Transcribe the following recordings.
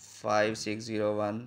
5601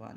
1،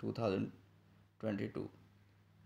2022۔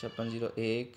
5601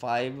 5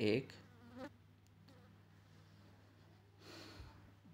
1.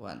1